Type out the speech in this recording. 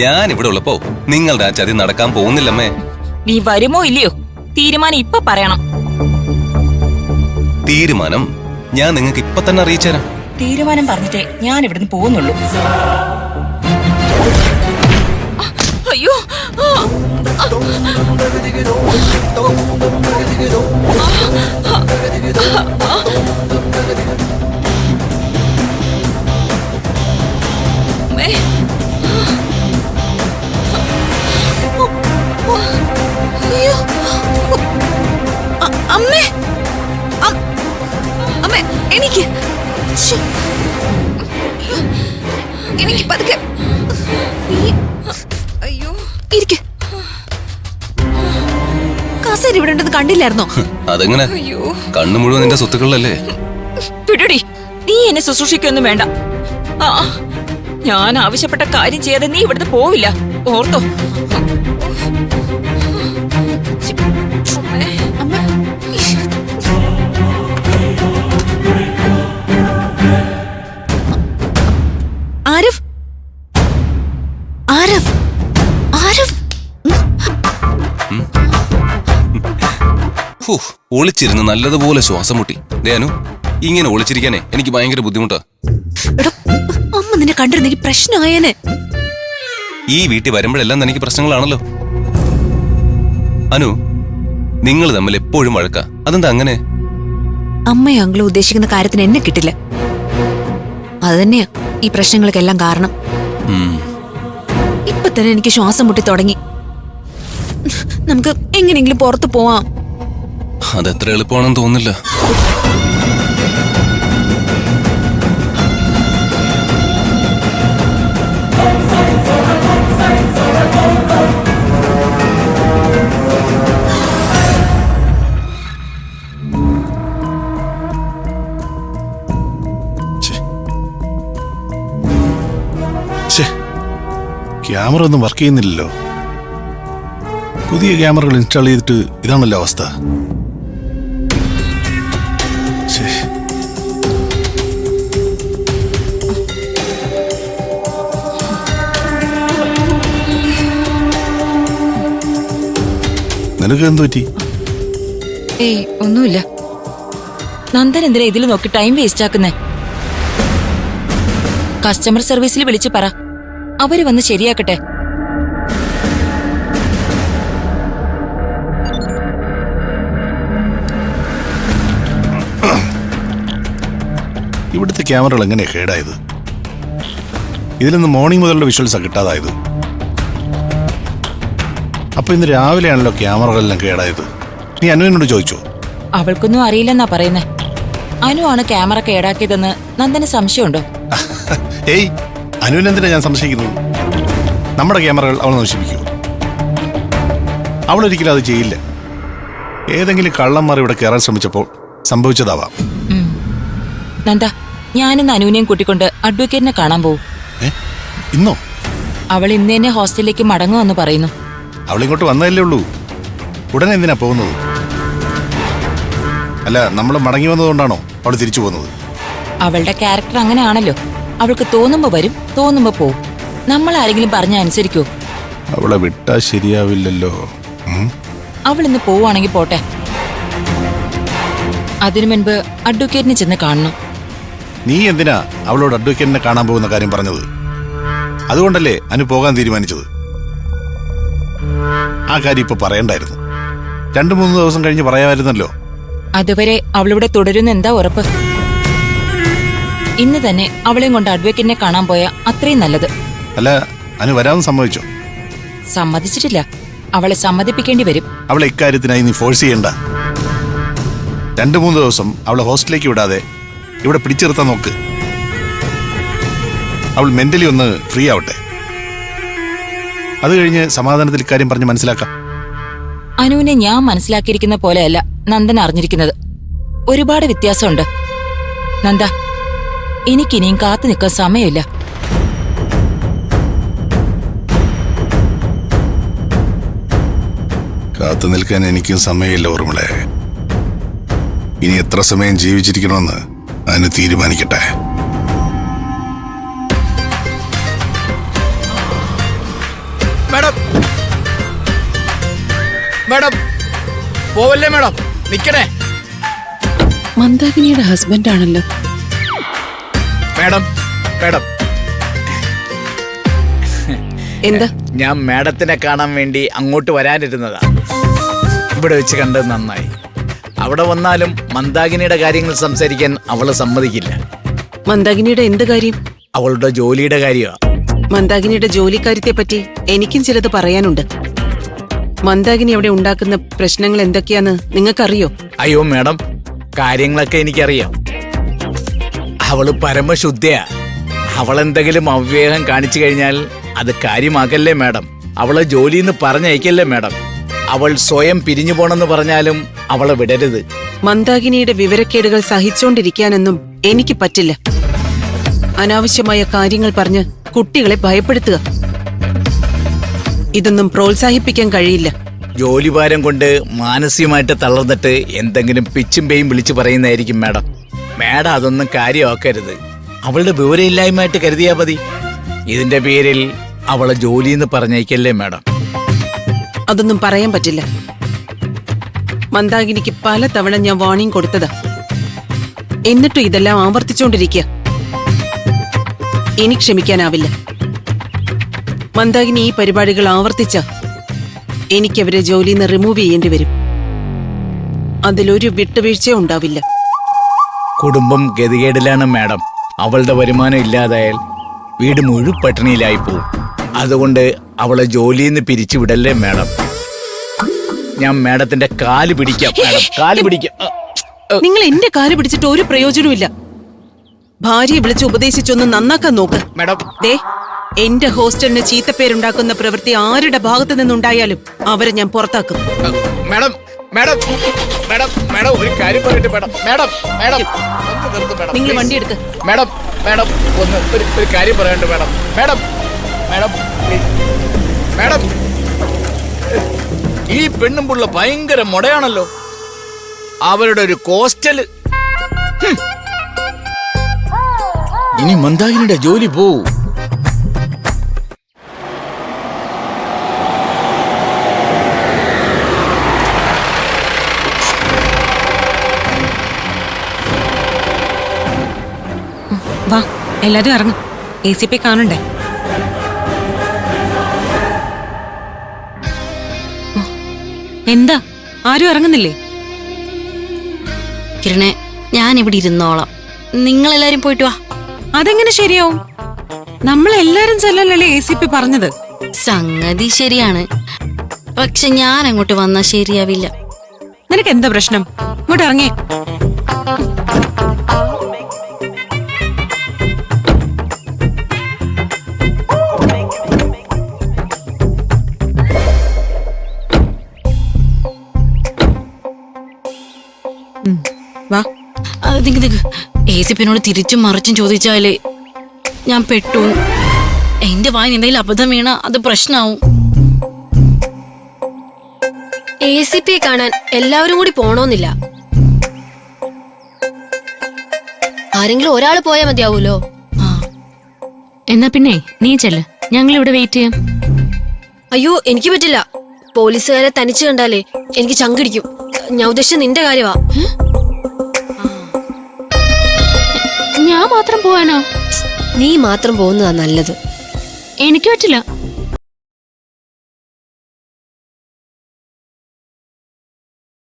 ഞാൻ ഇവിടെ ഉള്ളപ്പോ നിങ്ങളുടെ ആ ചതി നടക്കാൻ പോകുന്നില്ലമ്മേ. നീ വരുമോ ഇല്ലയോ? തീരുമാനം ഇപ്പൊ പറയണം. തീരുമാനം ഞാൻ നിങ്ങൾക്ക് ഇപ്പൊ തന്നെ അറിയിച്ചുതരാം. തീരുമാനം പറഞ്ഞിട്ടേ ഞാൻ ഇവിടുന്ന് പോകുന്നുള്ളൂ. അയ്യോ, അമ്മേ, അമ്മേ, എനിക്ക് പതുക്കെ. അയ്യോ, ഇരിക്ക്. കാസേര ഇവിടെ ഉണ്ടെന്ന് കണ്ടില്ലായിരുന്നോ? അതെങ്ങനെ? കണ്ണു മുഴുവൻ നിന്റെ സ്വത്തുക്കളിലല്ലേ? വിടടി, നീ എന്നെ ശുശ്രൂഷിക്കൊന്നും വേണ്ട. ഞാൻ ആവശ്യപ്പെട്ട കാര്യം ചെയ്യാതെ നീ ഇവിടുന്ന് പോവില്ല, ഓർത്തോ? ആരിഫ്, ആരിഫ്, ആരിഫ്. ഒളിച്ചിരുന്ന് നല്ലതുപോലെ ശ്വാസം മുട്ടി. ദേനു, ഇങ്ങനെ ഒളിച്ചിരിക്കാനേ എനിക്ക് ഭയങ്കര ബുദ്ധിമുട്ടാ. അമ്മ നിന്നെ കണ്ടിരുന്നെങ്കിൽ പ്രശ്നമായേനെ. ഈ വീട്ടിൽ വരുമ്പോഴെല്ലാം തനിക്ക് പ്രശ്നങ്ങളാണല്ലോ. അനു, നിങ്ങൾ തമ്മിൽ എപ്പോഴും വഴക്കാ. അതെന്താ അങ്ങനെ? അമ്മയും അങ്കിളും ഉദ്ദേശിക്കുന്ന കാര്യത്തിന് എന്നെ കിട്ടില്ല. അത് തന്നെയാ ഈ പ്രശ്നങ്ങൾക്കെല്ലാം കാരണം. ഇപ്പൊ തന്നെ എനിക്ക് ശ്വാസം മുട്ടി തുടങ്ങി. നമുക്ക് എങ്ങനെയെങ്കിലും പുറത്തു പോവാം. അതെത്ര എളുപ്പമാണെന്ന് തോന്നുന്നില്ല. ക്യാമറ ഒന്നും വർക്ക് ചെയ്യുന്നില്ലല്ലോ. പുതിയ ക്യാമറകൾ ഇൻസ്റ്റാൾ ചെയ്തിട്ട് ഇതാണല്ലോ അവസ്ഥ. നിനക്ക് എന്ത് പറ്റി? ഏയ്, ഒന്നുമില്ല. നന്ദൻ എന്തിനാ ഇതിൽ നോക്കി ടൈം വേസ്റ്റ് ആക്കുന്നേ? കസ്റ്റമർ സർവീസിൽ വിളിച്ചു പറ, അവര് വന്ന് ശരിയാക്കട്ടെ. ഇവിടുത്തെ ക്യാമറകൾ എങ്ങനെയാ കേടായത്? ഇതിൽ നിന്ന് മോർണിംഗ് മുതലുള്ള വിഷ്വൽസാ കിട്ടാതായത്. അപ്പൊ ഇന്ന് രാവിലെയാണല്ലോ ക്യാമറകളെല്ലാം കേടായത്. നീ അനുവിനോട് ചോദിച്ചോ? അവൾക്കൊന്നും അറിയില്ലെന്നാ പറയുന്നേ. അനു ആണ് ക്യാമറ കേടാക്കിയതെന്ന് നന്ദന് സംശയമുണ്ടോ? ഏയ്, അനുവിനെന്തിനാ ഞാൻ സംശയിക്കുന്നത്? നമ്മുടെ ക്യാമറകൾ അവൾ നശിപ്പിക്കൂ? അവളൊരിക്കലും അത് ചെയ്യില്ല. ഏതെങ്കിലും കള്ളന്മാർ ഇവിടെ കയറാൻ ശ്രമിച്ചപ്പോൾ സംഭവിച്ചതാവാം. നന്ദ, ഞാനിന്ന് അനുവിനെയും കൂട്ടിക്കൊണ്ട് അഡ്വക്കേറ്റിനെ കാണാൻ പോവും. ഇന്നോ? അവൾ ഇന്ന് തന്നെ ഹോസ്റ്റലിലേക്ക് മടങ്ങുമെന്ന് പറയുന്നു. അവളിങ്ങോട്ട് വന്നതല്ലേ ഉള്ളൂ. ഉടനെ എന്തിനാ പോകുന്നത്? അല്ല, നമ്മൾ മടങ്ങി വന്നതുകൊണ്ടാണോ അവൾ തിരിച്ചു പോകുന്നത്? അവളുടെ ക്യാരക്ടർ അങ്ങനെയാണല്ലോ. അവൾക്ക് തോന്നുമ്പോ വരും, തോന്നുമ്പോ പോവും. നമ്മൾ ആരെങ്കിലും പറഞ്ഞ അനുസരിക്കോ? അവളെ വിട്ടാ ശരിയാവില്ലല്ലോ. അവൾ ഇന്ന് പോവാണെങ്കിൽ പോട്ടെ. അതിനു മുൻപ് അഡ്വക്കേറ്റിനെ ചെന്ന് കാണണം. നീ എന്തിനാ അവളോട് അഡ്വക്കേറ്റിനെ കാണാൻ പോകുന്ന കാര്യം പറഞ്ഞത്? അതുകൊണ്ടല്ലേ അനു പോകാൻ തീരുമാനിച്ചത്. ആ കാര്യം ഇപ്പൊ പറയണ്ടായിരുന്നു. 2-3 ദിവസം കഴിഞ്ഞ് പറയാമായിരുന്നല്ലോ. അതുവരെ അവളിവിടെ തുടരുന്ന എന്താ ഉറപ്പ്? ഇന്ന് തന്നെ അവളെയും കൊണ്ട് അഡ്വക്കേറ്റിനെ കാണാൻ പോയാ അത്രയും നല്ലത്. അല്ല, അനു വരാമെന്ന് സമ്മതിച്ചോ? സമ്മതിച്ചിട്ടില്ല. അവളെ സമ്മതിപ്പിക്കേണ്ടി വരും. അവളെ ഇക്കാര്യത്തിനായി നീ ഫോഴ്സ് ചെയ്യണ്ട. 2-3 ദിവസം അവളെ ഹോസ്റ്റലിലേക്ക് വിടാതെ ഇവിടെ പിടിച്ചിരുത്താൻ നോക്ക്. അവൾ മെന്റലി ഒന്ന് ഫ്രീ ആവട്ടെ. അത് കഴിഞ്ഞ് സമാധാനത്തിൽ ഇക്കാര്യം പറഞ്ഞ് മനസ്സിലാക്കാം. അനുവിനെ ഞാൻ മനസ്സിലാക്കിയിരിക്കുന്ന പോലെയല്ല നന്ദൻ അറിഞ്ഞിരിക്കുന്നത്. ഒരുപാട് വ്യത്യാസമുണ്ട്. നന്ദ, എനിക്കിനിയും കാത്തു നിൽക്കാൻ സമയമില്ല. കാത്തു നിൽക്കാൻ എനിക്കും സമയമില്ല ഓർമ്മളെ. ഇനി എത്ര സമയം ജീവിച്ചിരിക്കണമെന്ന് അതിന് തീരുമാനിക്കട്ടെ. മാഡം പോവല്ലേ മാഡം, നിക്കണേ. മന്ദാകിനിയുടെ ഹസ്ബൻഡ് ആണല്ലോ. മാഡം മാഡം എന്താ? ഞാൻ മാഡത്തിനെ കാണാൻ വേണ്ടി അങ്ങോട്ട് വരാനിരുന്നതാ. ഇവിടെ വെച്ച് കണ്ടത് നന്നായി. അവിടെ വന്നാലും മന്ദാകിനിയുടെ കാര്യങ്ങൾ സംസാരിക്കാൻ അവള് സമ്മതിക്കില്ല. മന്ദാകിനിയുടെ എന്ത് കാര്യം? അവളുടെ ജോലിയുടെ കാര്യമാ. മന്ദാകിനിയുടെ ജോലിക്കാര്യത്തെ പറ്റി എനിക്കും ചിലത് പറയാനുണ്ട്. മന്ദാകിനി അവിടെ ഉണ്ടാക്കുന്ന പ്രശ്നങ്ങൾ എന്തൊക്കെയാന്ന് നിങ്ങൾക്കറിയോ? അയ്യോ മാഡം, കാര്യങ്ങളൊക്കെ എനിക്കറിയാം. അവള് പരമശുദ്ധയാ. അവളെന്തെങ്കിലും അവ്യവം കാണിച്ചു കഴിഞ്ഞാൽ അത് കാര്യമാക്കല്ലേ മാഡം. അവളെ ജോലിന്ന് പറഞ്ഞയക്കല്ലേ മാഡം. അവൾ സ്വയം പിരിഞ്ഞു പോണെന്ന് പറഞ്ഞാലും അവളെ വിടരുത്. മന്ദാകിനിയുടെ വിവരക്കേടുകൾ സഹിച്ചോണ്ടിരിക്കാനൊന്നും എനിക്ക് പറ്റില്ല. അനാവശ്യമായ കാര്യങ്ങൾ പറഞ്ഞ് കുട്ടികളെ ഭയപ്പെടുത്തുക, ഇതൊന്നും പ്രോത്സാഹിപ്പിക്കാൻ കഴിയില്ല. ജോലിഭാരം കൊണ്ട് മാനസികമായിട്ട് തളർന്നിട്ട് എന്തെങ്കിലും പിച്ചും പേയും വിളിച്ചു പറയുന്നതായിരിക്കും മാഡം. മാഡം അതൊന്നും കാര്യമാക്കരുത്. അവളുടെ വിവരമില്ലായ്മയായിട്ട് കരുതിയാ മതി. ഇതിന്റെ പേരിൽ അവളെ ജോലിന്ന് പറഞ്ഞയക്കല്ലേ മാഡം. അതൊന്നും പറയാൻ പറ്റില്ല. മന്ദാകിനിക്ക് പല തവണ ഞാൻ വാർണിംഗ് കൊടുത്തതാ. എന്നിട്ടും ഇതെല്ലാം ആവർത്തിച്ചോണ്ടിരിക്കുക. ഇനി ക്ഷമിക്കാനാവില്ല. മന്ദാകിനി ഈ പരിപാടികൾ ആവർത്തിച്ച എനിക്കവരെ ജോലിയിൽ നിന്ന് റിമൂവ് ചെയ്യേണ്ടി വരും. അതിലൊരു വിട്ടുവീഴ്ചയും ഉണ്ടാവില്ല. കുടുംബം ഗതികേടിലാണ് മാഡം. അവളുടെ വരുമാനം ഇല്ലാതായാൽ വീട് മുഴുവൻ പട്ടിണിയിലായി പോവും. അതുകൊണ്ട് അവളെ ജോലിന്ന് പിരിച്ചുവിടല്ലേ മാഡം. ഞാൻ മാഡത്തിന്റെ കാല് പിടിക്കാം മാഡം, കാല് പിടിക്കാം. നിങ്ങൾ എന്റെ കാല് പിടിച്ചിട്ട് ഒരു പ്രയോജനവുമില്ല. ഭാര്യയെ വിളിച്ച് ഉപദേശിച്ചൊന്ന് നന്നാക്കാൻ നോക്ക് മാഡം. ദേ, എന്റെ ഹോസ്റ്റലിന് ചീത്തപ്പേരുണ്ടാക്കുന്ന പ്രവൃത്തി ആരുടെ ഭാഗത്തു നിന്നുണ്ടായാലും അവരെ ഞാൻ പുറത്താക്കും. മാഡം മാഡം മാഡം മാഡം ഒരു കാര്യം പറയട്ടെ മാഡം. മാഡം മാഡം ഒന്ന് നിർത്ത് മാഡം. നിങ്ങൾ വണ്ടി എടുക്ക്. മാഡം മാഡം ഒന്ന് ഒരു കാര്യം പറയണ്ട madam. Madam madam please. Madam, ഈ പെണ്ണും പുള്ള ഭയങ്കര മുടയാണല്ലോ. അവരുടെ ഒരു കോസ്റ്റല്. ഇനി മന്ദാകിനിയുടെ ജോലി പോവും. വാ, എല്ലാരും ഇറങ്ങും. ACP കാണണ്ടേ? എന്താ, ആരും ഇറങ്ങുന്നില്ലേ? കിരണേ, ഞാൻ ഇവിടെ ഇരുന്നോളാം. നിങ്ങളെല്ലാരും പോയിട്ട് വാ. അതെങ്ങനെ ശരിയാവും? നമ്മളെല്ലാരും ചെല്ലല്ലേ ACP പറഞ്ഞത്. സംഗതി ശരിയാണ്, പക്ഷെ ഞാൻ അങ്ങോട്ട് വന്നാ ശരിയാവില്ല. നിനക്ക് എന്താ പ്രശ്നം? ഇങ്ങോട്ട് ഇറങ്ങേ. വാ. ACPനോട് തിരിച്ചും മറിച്ചും ചോദിച്ചാല് ഞാൻ പെട്ടു. എന്റെ വായി എന്തെങ്കിലും അബദ്ധം വീണ അത് പ്രശ്നാവും. ACP കാണാൻ എല്ലാവരും കൂടി പോണോന്നില്ല. ആരെങ്കിലും ഒരാൾ പോയാൽ മതിയാവൂലോ. എന്നാ പിന്നെ നീ ചെല്ല്, ഞങ്ങൾ ഇവിടെ വെയിറ്റ് ചെയ്യാം. അയ്യോ, എനിക്ക് പറ്റില്ല. പോലീസുകാരെ തനിച്ച് കണ്ടാലേ എനിക്ക് ചങ്കിടിക്കും. ഞാൻ ഉദ്ദേശിച്ച നിന്റെ കാര്യമാ. ഞാൻ മാത്രം പോവാനോ? നീ മാത്രം പോകുന്നതാ നല്ലത്. എനിക്ക് പറ്റില്ല.